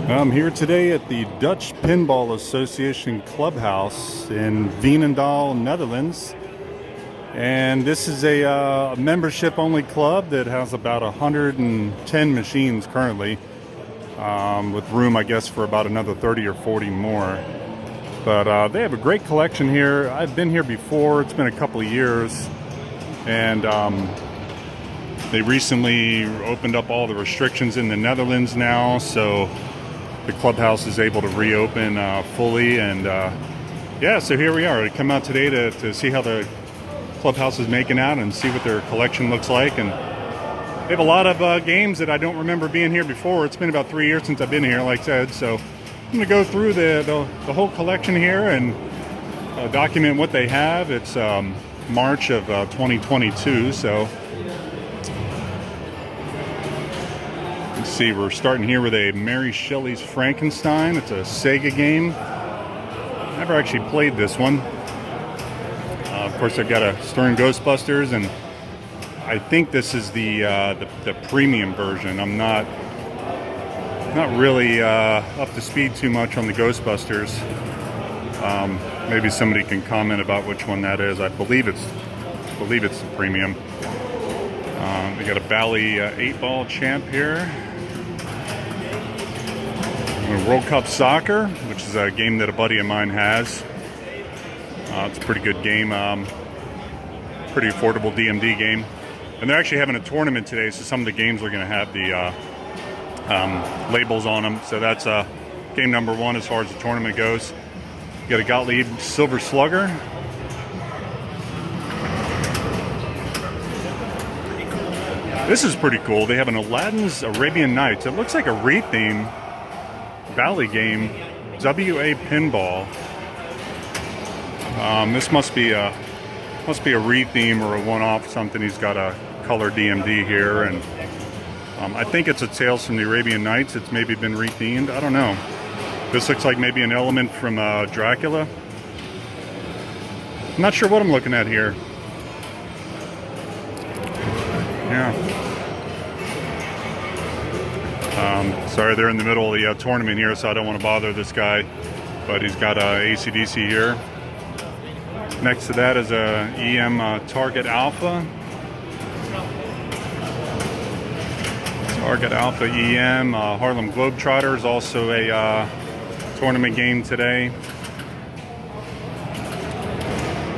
I'm here today at the Dutch Pinball Association Clubhouse in Veenendaal, Netherlands. And this is a membership-only club that has about 110 machines currently, with room, I guess, for about another 30 or 40 more. But they have a great collection here. I've been here before. It's been a couple of years. And they recently opened up all the restrictions in the Netherlands now, so the clubhouse is able to reopen fully. And yeah, so here we are. I come out today to see how the clubhouse is making out and see what their collection looks like. And they have a lot of games that I don't remember being here before. It's been about 3 years since I've been here, like I said. So I'm going to go through the whole collection here and document what they have. It's March of 2022, so let's see, we're starting here with a Mary Shelley's Frankenstein. It's a Sega game. Never actually played this one. Of course, I've got a Stern Ghostbusters, and I think this is the premium version. I'm not really up to speed too much on the Ghostbusters. Maybe somebody can comment about which one that is. I believe it's the premium. We got a Bally 8-ball champ here. World Cup Soccer, which is a game that a buddy of mine has. It's a pretty good game, pretty affordable DMD game. And they're actually having a tournament today, so some of the games are going to have the labels on them. So that's game number one as far as the tournament goes. You got a Gottlieb Silver Slugger. This is pretty cool. They have an Aladdin's Arabian Nights. It looks like a retheme Valley game, WA Pinball. This must be a retheme or a one-off something. He's got a color DMD here, and I think it's a Tales from the Arabian Nights. It's maybe been rethemed. I don't know. This looks like maybe an element from Dracula. I'm not sure what I'm looking at here. Yeah. Sorry, they're in the middle of the tournament here, so I don't want to bother this guy. But he's got AC/DC here. Next to that is a EM Target Alpha. Target Alpha EM. Harlem Globetrotters, also a tournament game today.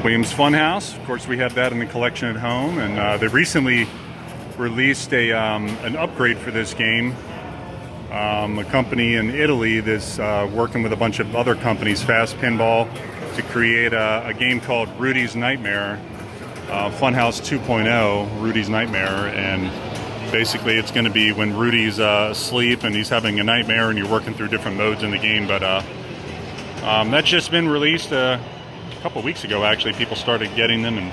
Williams Funhouse. Of course, we have that in the collection at home. And they recently released an upgrade for this game. A company in Italy that's working with a bunch of other companies, Fast Pinball, to create a game called Rudy's Nightmare, Funhouse 2.0, Rudy's Nightmare. And basically it's going to be when Rudy's asleep and he's having a nightmare and you're working through different modes in the game. But that's just been released a couple weeks ago, actually. People started getting them. And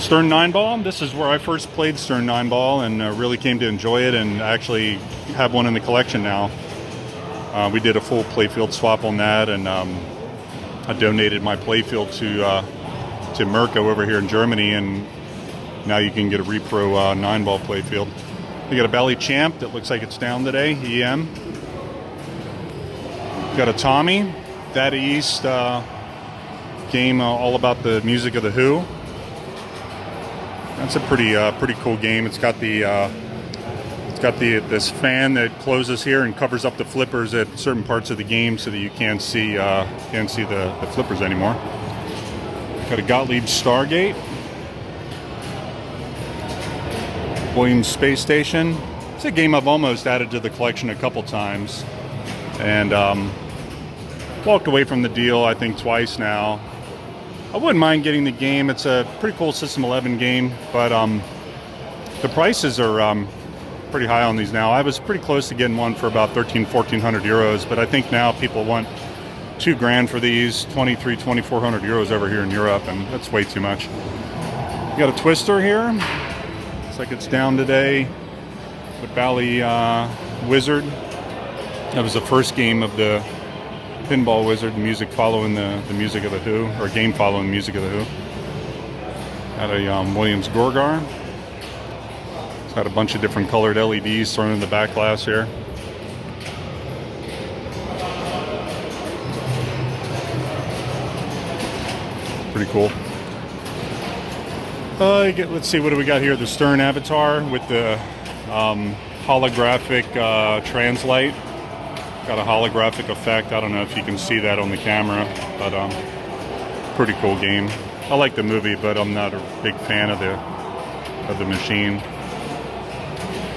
Stern 9-ball, this is where I first played Stern 9-ball and really came to enjoy it, and actually have one in the collection now. We did a full playfield swap on that, and I donated my playfield to Mirko over here in Germany, and now you can get a repro 9-ball playfield. We got a Bally Champ that looks like it's down today, EM. Got a Tommy, that East game all about the music of The Who. That's a pretty cool game. It's got this fan that closes here and covers up the flippers at certain parts of the game so that you can't see the flippers anymore. Got a Gottlieb Stargate. Williams Space Station. It's a game I've almost added to the collection a couple times, and walked away from the deal I think twice now. I wouldn't mind getting the game. It's a pretty cool System 11 game, but the prices are pretty high on these now. I was pretty close to getting one for about 1,400 euros, but I think now people want $2,000 for these, 2,400 euros over here in Europe, and that's way too much. You got a Twister here. Looks like it's down today. The Bally Wizard. That was the first game of the Pinball Wizard, music following the music of The Who, or game following the music of The Who. Got a Williams Gorgar. It's got a bunch of different colored LEDs thrown in the back glass here. pretty cool. Let's see, what do we got here? The Stern Avatar with the holographic translate. Got a holographic effect. I don't know if you can see that on the camera, but pretty cool game. I like the movie, but I'm not a big fan of the machine.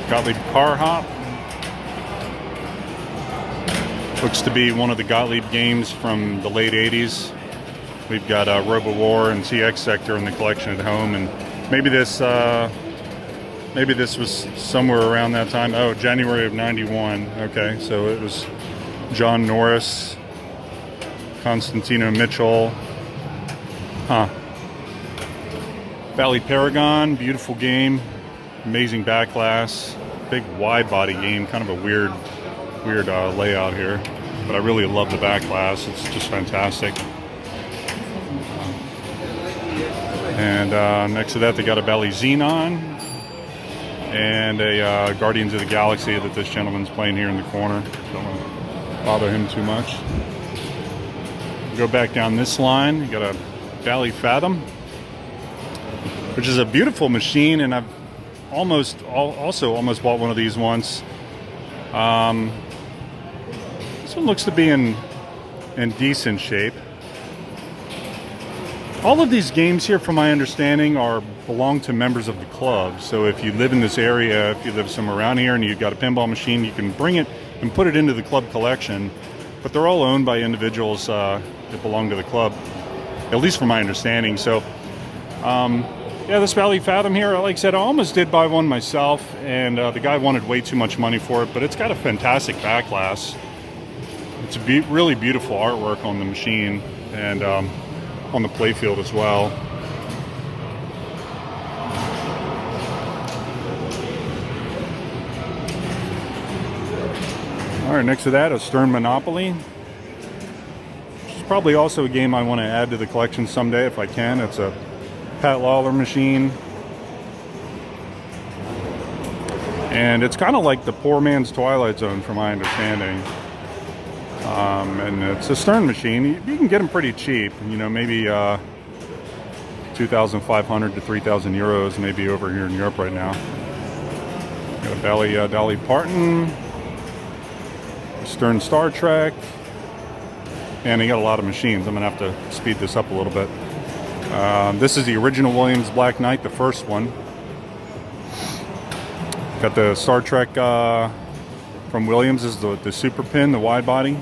Gottlieb Car Hop. Looks to be one of the Gottlieb games from the late 80s. We've got Robo War and TX Sector in the collection at home, and maybe this was somewhere around that time. Oh, January of '91. Okay, so it was John Norris, Constantino Mitchell. Valley Paragon, beautiful game, amazing back glass, big wide body game, kind of a weird layout here, but I really love the back glass. It's just fantastic. And next to that, they got a Bally Xenon and a Guardians of the Galaxy that this gentleman's playing here in the corner. Don't want to bother him too much. Go back down this line, you got a Bally Fathom, which is a beautiful machine, and I've also almost bought one of these once. This one looks to be in decent shape. All of these games here, from my understanding, belong to members of the club. So if you live in this area, if you live somewhere around here and you've got a pinball machine, you can bring it and put it into the club collection. But they're all owned by individuals that belong to the club, at least from my understanding. So, yeah, this Valley Fathom here, like I said, I almost did buy one myself, and the guy wanted way too much money for it, but it's got a fantastic back glass. It's a really beautiful artwork on the machine, and on the playfield as well. All right, next to that, a Stern Monopoly. Which is probably also a game I want to add to the collection someday if I can. It's a Pat Lawler machine. And it's kind of like the poor man's Twilight Zone, from my understanding. And it's a Stern machine. You can get them pretty cheap, you know, maybe 2,500 to 3,000 euros, maybe over here in Europe right now. Got a Dolly Parton, a Stern Star Trek, and you got a lot of machines. I'm gonna have to speed this up a little bit. This is the original Williams Black Knight, the first one. Got the Star Trek from Williams, is the Super Pin, the wide body.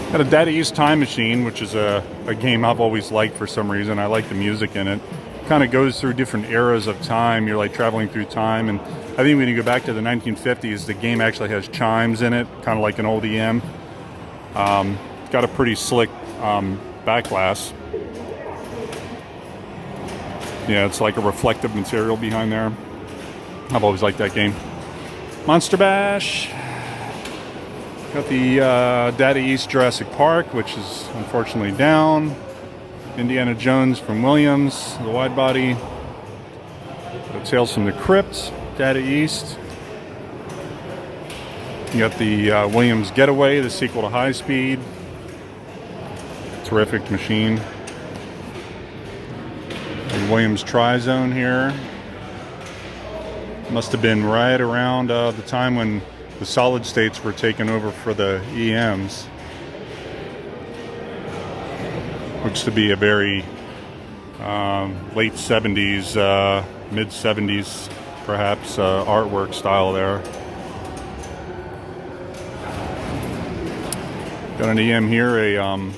Got a Data East Time Machine, which is a game I've always liked for some reason. I like the music in it. Kind of goes through different eras of time. You're like traveling through time, and I think when you go back to the 1950s, the game actually has chimes in it, kind of like an old EM. Got a pretty slick back glass. Yeah, it's like a reflective material behind there. I've always liked that game. Monster Bash. Got the Data East Jurassic Park, which is unfortunately down. Indiana Jones from Williams, the wide body. Got Tales from the Crypt, Data East. You got the Williams Getaway, the sequel to High Speed. Terrific machine. The Williams Tri-Zone here. Must have been right around the time when the solid states were taken over for the EMs. Looks to be a very late 70s, mid 70s perhaps artwork style there. Got an EM here, a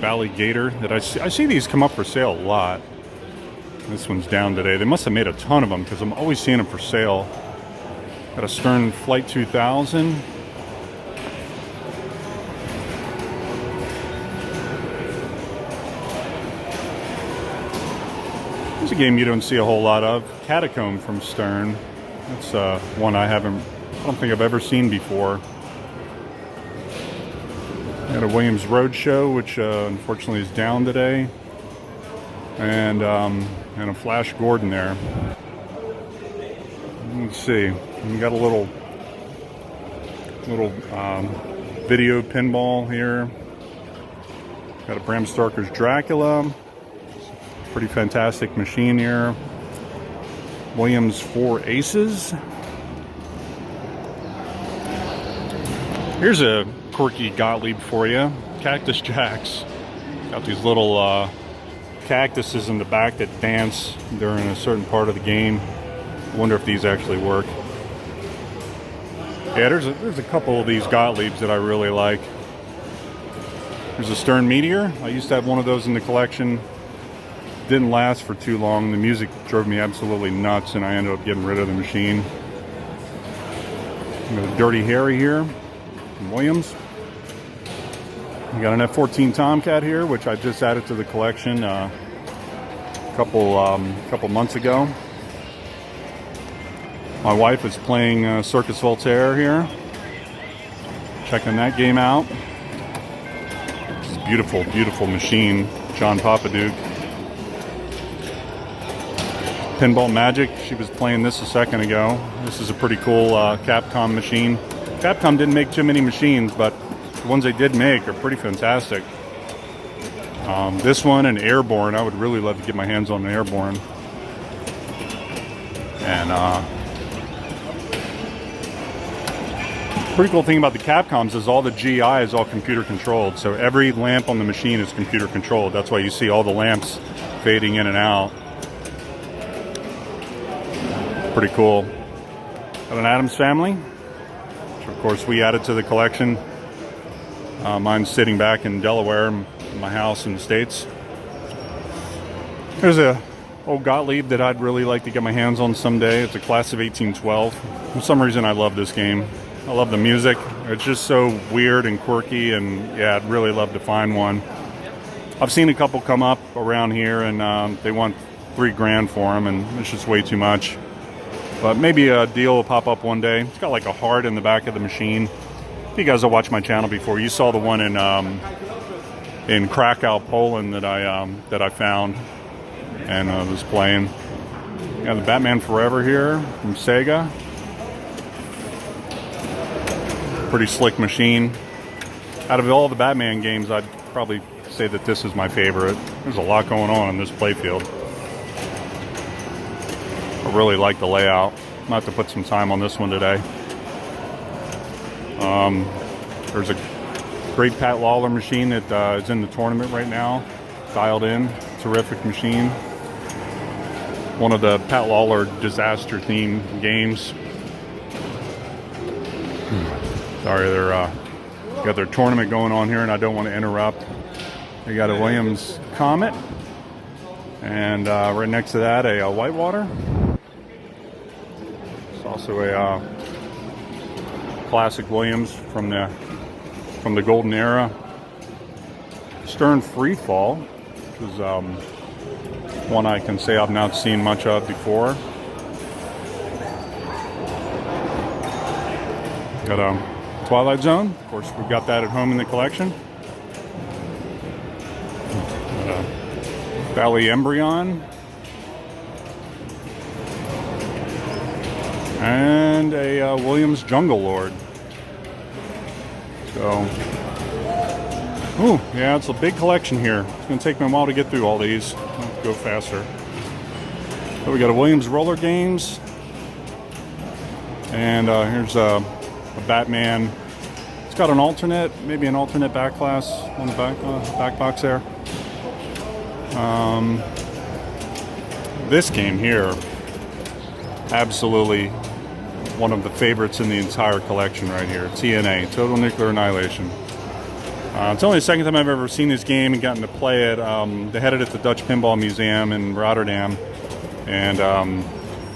Valley Gator that I see these come up for sale a lot. This one's down today. They must have made a ton of them because I'm always seeing them for sale. Got a Stern Flight 2000. There's a game you don't see a whole lot of. Catacomb from Stern. That's one I don't think I've ever seen before. Got a Williams Roadshow, which unfortunately is down today. And a Flash Gordon there. Let's see. We got a little video pinball here. Got a Bram Stoker's Dracula. Pretty fantastic machine here. Williams 4 Aces. Here's a quirky Gottlieb for you. Cactus Jacks. Got these little cactuses in the back that dance during a certain part of the game. I wonder if these actually work. Yeah, there's a couple of these Gottliebs that I really like. There's a Stern Meteor. I used to have one of those in the collection. Didn't last for too long. The music drove me absolutely nuts, and I ended up getting rid of the machine. We got a Dirty Harry here from Williams. We got an F-14 Tomcat here, which I just added to the collection a couple months ago. My wife is playing Circus Voltaire here. Checking that game out. It's a beautiful, beautiful machine. John Papaduke. Pinball Magic. She was playing this a second ago. This is a pretty cool Capcom machine. Capcom didn't make too many machines, but the ones they did make are pretty fantastic. This one and Airborne. I would really love to get my hands on an Airborne. And pretty cool thing about the Capcoms is all the GI is all computer controlled. So every lamp on the machine is computer controlled. That's why you see all the lamps fading in and out. Pretty cool. Got an Addams Family, which of course we added to the collection. Mine's sitting back in Delaware in my house in the States. There's a old Gottlieb that I'd really like to get my hands on someday. It's a class of 1812. For some reason I love this game. I love the music. It's just so weird and quirky, and yeah, I'd really love to find one. I've seen a couple come up around here, and they want $3,000 for them, and it's just way too much. But maybe a deal will pop up one day. It's got like a heart in the back of the machine. If you guys have watched my channel before, you saw the one in Krakow, Poland that I found and was playing. Got the Batman Forever here from Sega. Pretty slick machine. Out of all the Batman games, I'd probably say that this is my favorite. There's a lot going on in this playfield. I really like the layout. I'm gonna have to put some time on this one today. There's a great Pat Lawler machine that is in the tournament right now. Dialed in. Terrific machine. One of the Pat Lawler disaster themed games. Sorry, they're got their tournament going on here, and I don't want to interrupt. They got a Williams Comet, and right next to that, a Whitewater. It's also a classic Williams from the golden era. Stern Freefall, which is one I can say I've not seen much of before. Got a Twilight Zone. Of course, we've got that at home in the collection. Valley Embryon. And a Williams Jungle Lord. So, ooh, yeah, it's a big collection here. It's going to take me a while to get through all these. I'll have to go faster. So we got a Williams Roller Games. And here's a Batman. It's got an alternate, maybe an alternate back class on the back box there. This game here, absolutely one of the favorites in the entire collection right here. TNA, Total Nuclear Annihilation. It's only the second time I've ever seen this game and gotten to play it. They had it at the Dutch Pinball Museum in Rotterdam. And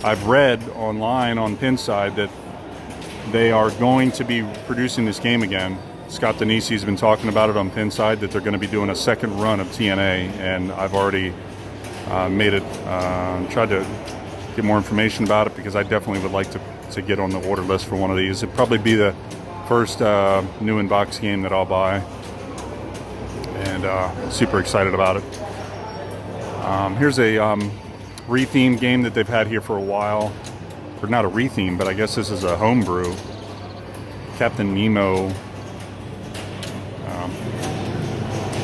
I've read online on Pinside that they are going to be producing this game again. Scott Denisi's been talking about it on Pinside, that they're going to be doing a second run of TNA, and I've already tried to get more information about it, because I definitely would like to get on the order list for one of these. It'd probably be the first new in-box game that I'll buy, and super excited about it. Here's a rethemed game that they've had here for a while. Or not a retheme, but I guess this is a homebrew. Captain Nemo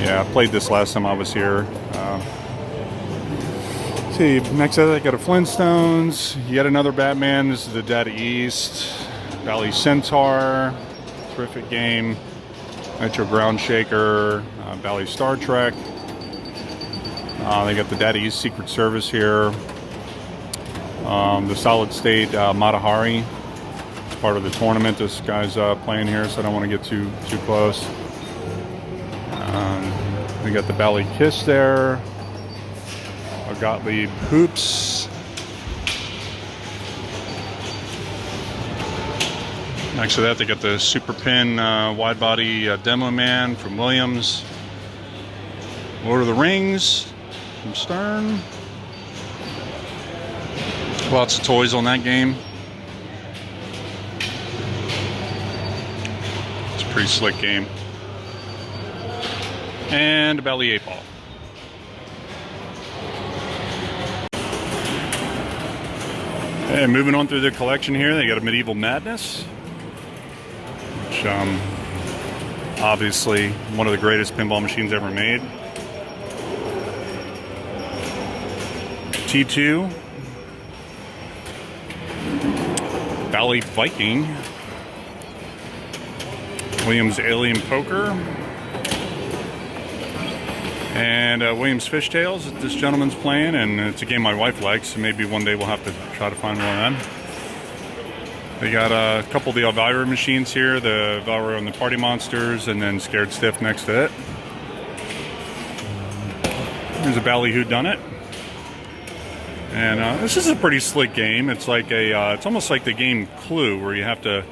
Yeah, I played this last time I was here. See, next up I got a Flintstones, yet another Batman. This is the Data East, Valley Centaur, terrific game. Metro Ground Shaker, Valley Star Trek. They got the Data East Secret Service here. The Solid State Matahari. It's part of the tournament this guy's playing here, so I don't want to get too close. We got the Valley Kiss there. Gottlieb Hoops. Next to that, they got the Super Pin wide body Demo Man from Williams. Lord of the Rings from Stern. Lots of toys on that game. It's a pretty slick game. And a Valley 8 Ball. And moving on through the collection here, they got a Medieval Madness, which obviously one of the greatest pinball machines ever made. T2, Valley Viking, Williams Alien Poker, and Williams Fishtails that this gentleman's playing, and it's a game my wife likes, so maybe one day we'll have to try to find one of them. They got a couple of the Elvira machines here, the Elvira and the Party Monsters, and then Scared Stiff next to it. There's a Valley Whodunit. And this is a pretty slick game. It's like it's almost like the game Clue, where you have to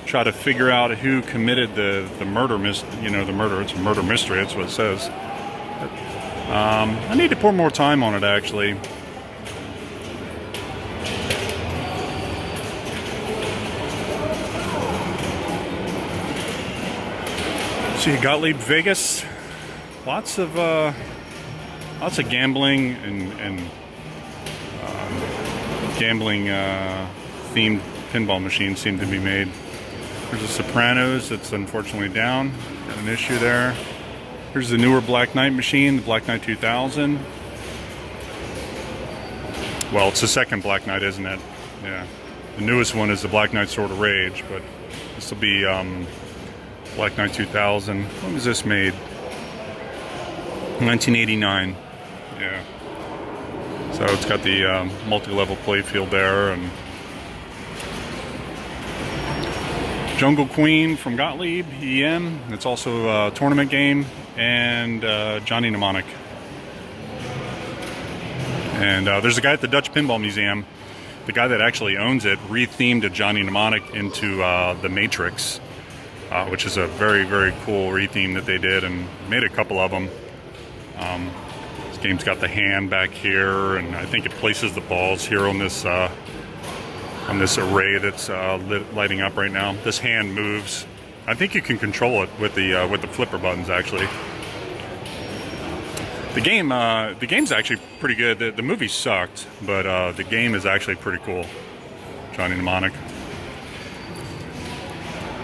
try to figure out who committed the murder. The murder. It's a murder mystery. That's what it says. I need to pour more time on it, actually. See, Gottlieb Vegas. Lots of gambling and gambling themed pinball machines seem to be made. There's a Sopranos that's unfortunately down. Got an issue there. Here's the newer Black Knight machine, the Black Knight 2000. Well, it's the second Black Knight, isn't it? Yeah. The newest one is the Black Knight Sword of Rage, but this will be Black Knight 2000. When was this made? 1989. Yeah. So it's got the multi-level playfield there, and Jungle Queen from Gottlieb, EM. It's also a tournament game, and Johnny Mnemonic. And there's a guy at the Dutch Pinball Museum. The guy that actually owns it rethemed a Johnny Mnemonic into The Matrix, which is a very, very cool retheme that they did, and made a couple of them. This game's got the hand back here, and I think it places the balls here on this array that's lighting up right now. This hand moves. I think you can control it with the flipper buttons, actually. The game's actually pretty good. The movie sucked, but the game is actually pretty cool. Johnny Mnemonic.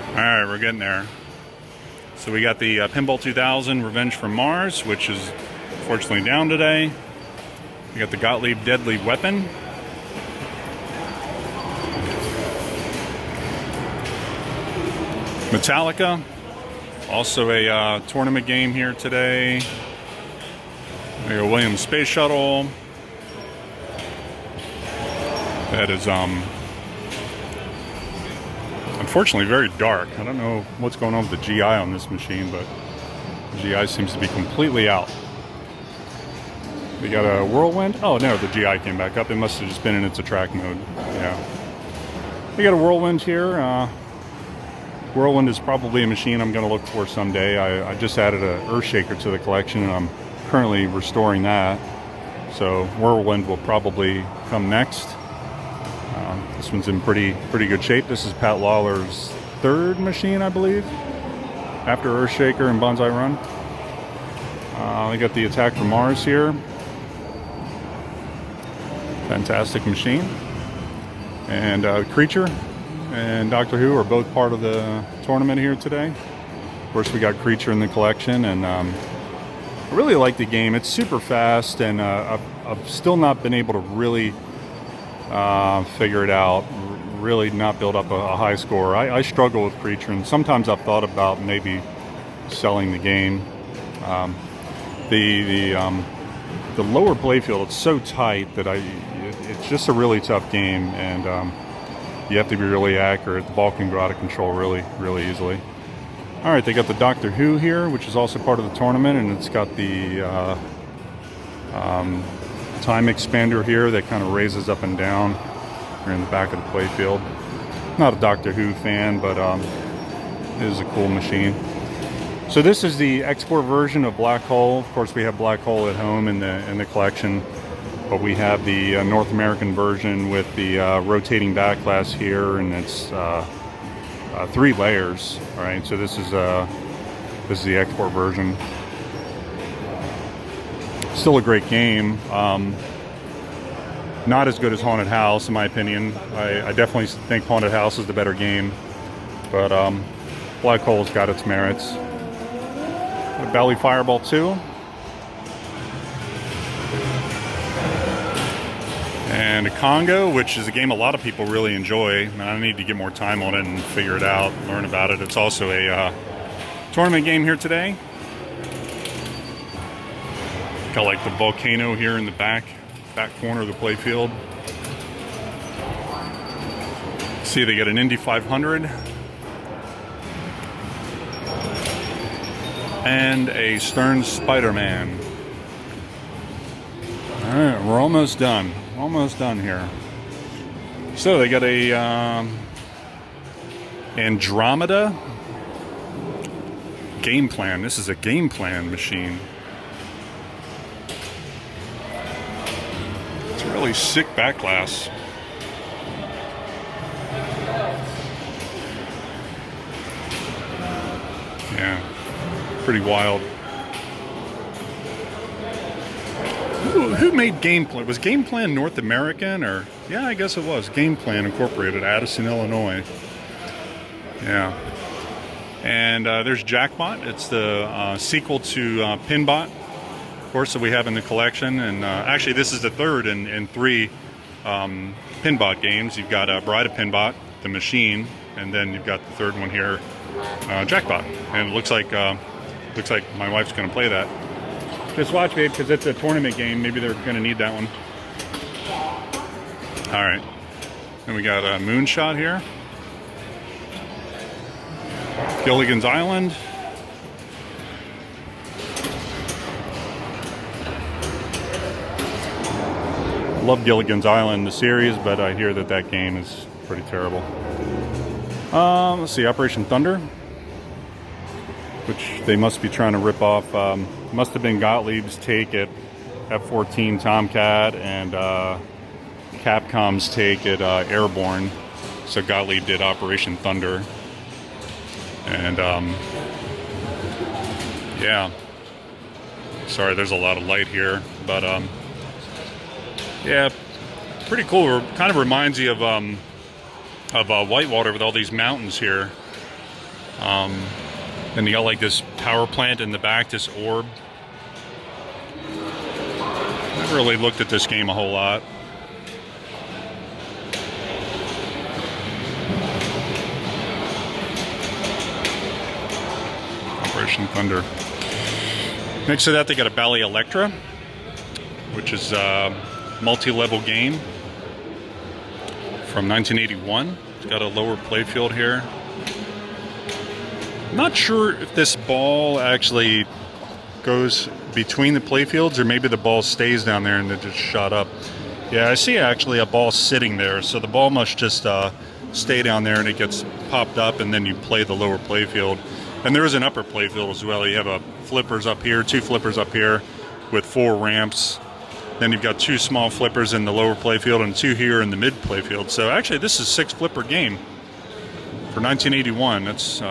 All right, we're getting there. So we got the Pinball 2000 Revenge from Mars, which is unfortunately down today. We got the Gottlieb Deadly Weapon. Metallica, also a tournament game here today. We got Williams Space Shuttle. That is unfortunately very dark. I don't know what's going on with the GI on this machine, but the GI seems to be completely out. We got a Whirlwind. Oh no, the GI came back up. It must have just been in its attract mode. Yeah. We got a Whirlwind here. Whirlwind is probably a machine I'm going to look for someday. I just added an Earthshaker to the collection, and I'm currently restoring that. So Whirlwind will probably come next. This one's in pretty good shape. This is Pat Lawler's third machine, I believe, after Earthshaker and Bonsai Run. We got the Attack from Mars here. Fantastic machine. And Creature and Doctor Who are both part of the tournament here today. Of course, we got Creature in the collection, and I really like the game. It's super fast, and I've still not been able to really figure it out. Really not build up a high score. I struggle with Creature, and sometimes I've thought about maybe selling the game. The lower playfield, it's so tight that it's just a really tough game, and you have to be really accurate. The ball can go out of control really easily. All right, they got the Doctor Who here, which is also part of the tournament, and it's got the time expander here that kind of raises up and down here in the back of the playfield. Not a Doctor Who fan, but it is a cool machine. So this is the export version of Black Hole. Of course, we have Black Hole at home in the collection, but we have the North American version with the rotating back glass here, and it's 3 layers. All right, so this is the export version. Still a great game. Not as good as Haunted House, in my opinion. I definitely think Haunted House is the better game, but Black Hole's got its merits. Bally Fireball 2. And a Congo, which is a game a lot of people really enjoy. And I need to get more time on it and figure it out, learn about it. It's also a tournament game here today. Got like the volcano here in the back corner of the playfield. See, they get an Indy 500 and a Stern Spider-Man. All right, we're almost done. Almost done here. So they got a Andromeda game plan. This is a game plan machine. It's a really sick back glass. Yeah, pretty wild. Who made Game Plan? Was Game Plan North American, or? Yeah, I guess it was. Game Plan Incorporated, Addison, Illinois. Yeah. And there's Jackbot. It's the sequel to Pinbot, of course, that we have in the collection. And actually, this is the third in 3 Pinbot games. You've got Bride of Pinbot, the machine, and then you've got the third one here, Jackbot. And it looks like my wife's going to play that. Just watch, babe, because it's a tournament game. Maybe they're going to need that one. All right. Then we got a Moonshot here. Gilligan's Island. Love Gilligan's Island, the series, but I hear that game is pretty terrible. Let's see, Operation Thunder, which they must be trying to rip off. Must have been Gottlieb's take at F-14 Tomcat and Capcom's take at Airborne. So Gottlieb did Operation Thunder. And yeah. Sorry, there's a lot of light here, but yeah, pretty cool. It kind of reminds you of Whitewater with all these mountains here. And you got like this power plant in the back, this orb. Never really looked at this game a whole lot. Operation Thunder. Next to that, they got a Bally Electra, which is a multi-level game from 1981. It's got a lower playfield here. Not sure if this ball actually goes between the playfields, or maybe the ball stays down there and it just shot up. Yeah, I see actually a ball sitting there, so the ball must just stay down there and it gets popped up, and then you play the lower playfield. And there is an upper playfield as well. You have flippers up here, 2 flippers up here with 4 ramps. Then you've got 2 small flippers in the lower playfield and 2 here in the mid playfield. So actually this is a 6-flipper game for 1981. That's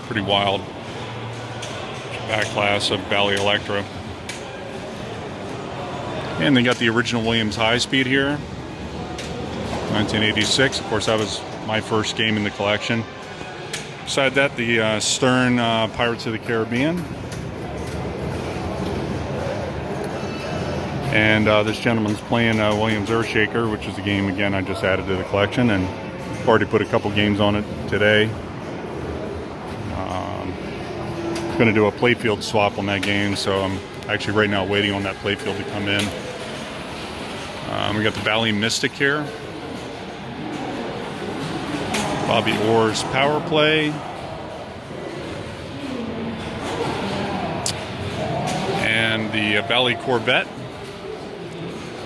pretty wild. Back class of Bally Electra. And they got the original Williams High Speed here, 1986. Of course, that was my first game in the collection. Beside that, the Stern Pirates of the Caribbean. And this gentleman's playing Williams Earthshaker, which is a game, again, I just added to the collection, and already put a couple games on it today. Going to do a playfield swap on that game, so I'm actually right now waiting on that playfield to come in. We got the Valley Mystic here. Bobby Orr's Power Play. And the Valley Corvette,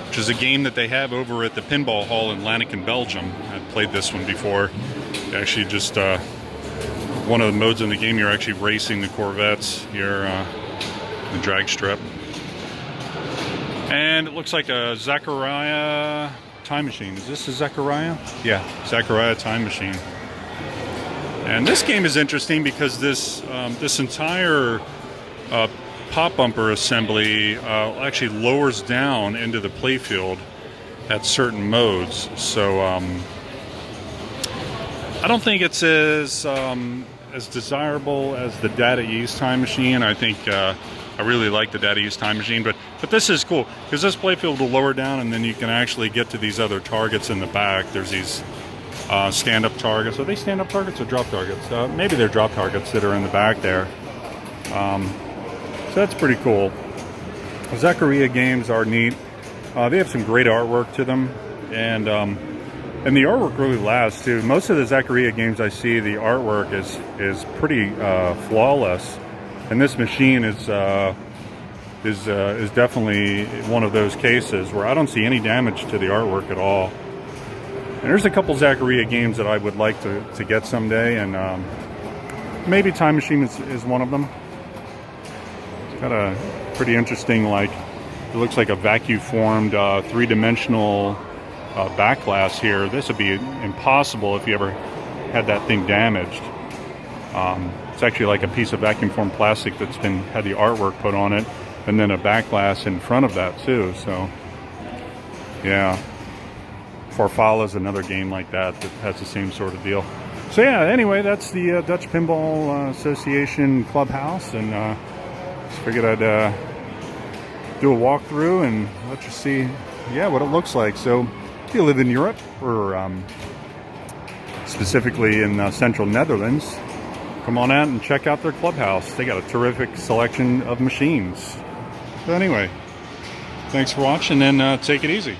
which is a game that they have over at the Pinball Hall in Lanaken, Belgium. I've played this one before. Actually, just one of the modes in the game, you're actually racing the Corvettes here, the drag strip. And it looks like a Zachariah time machine. Is this a Zachariah? Yeah, Zachariah time machine. And this game is interesting because this this entire pop bumper assembly actually lowers down into the playfield at certain modes. So I don't think it's as desirable as the Data East time machine. I think I really like the Data East time machine, but this is cool because this playfield will lower down, and then you can actually get to these other targets in the back. There's these stand-up targets. Are they stand-up targets or drop targets? Maybe they're drop targets that are in the back there. So that's pretty cool. Zachariah games are neat. They have some great artwork to them, and the artwork really lasts too. Most of the Zachariah games I see, the artwork is pretty flawless, and this machine is definitely one of those cases where I don't see any damage to the artwork at all. And there's a couple Zachariah games that I would like to get someday, and maybe Time Machine is one of them. It's got a pretty interesting, like, it looks like a vacuum formed three-dimensional back glass here. This would be impossible if you ever had that thing damaged. It's actually like a piece of vacuum formed plastic that's had the artwork put on it, and then a back glass in front of that too. So yeah, Farfalla is another game like that has the same sort of deal. So yeah, anyway, that's the Dutch Pinball Association Clubhouse, and just figured I'd do a walkthrough and let you see, yeah, what it looks like. So if you live in Europe, or specifically in central Netherlands, come on out and check out their clubhouse. They got a terrific selection of machines. So anyway, thanks for watching, and take it easy.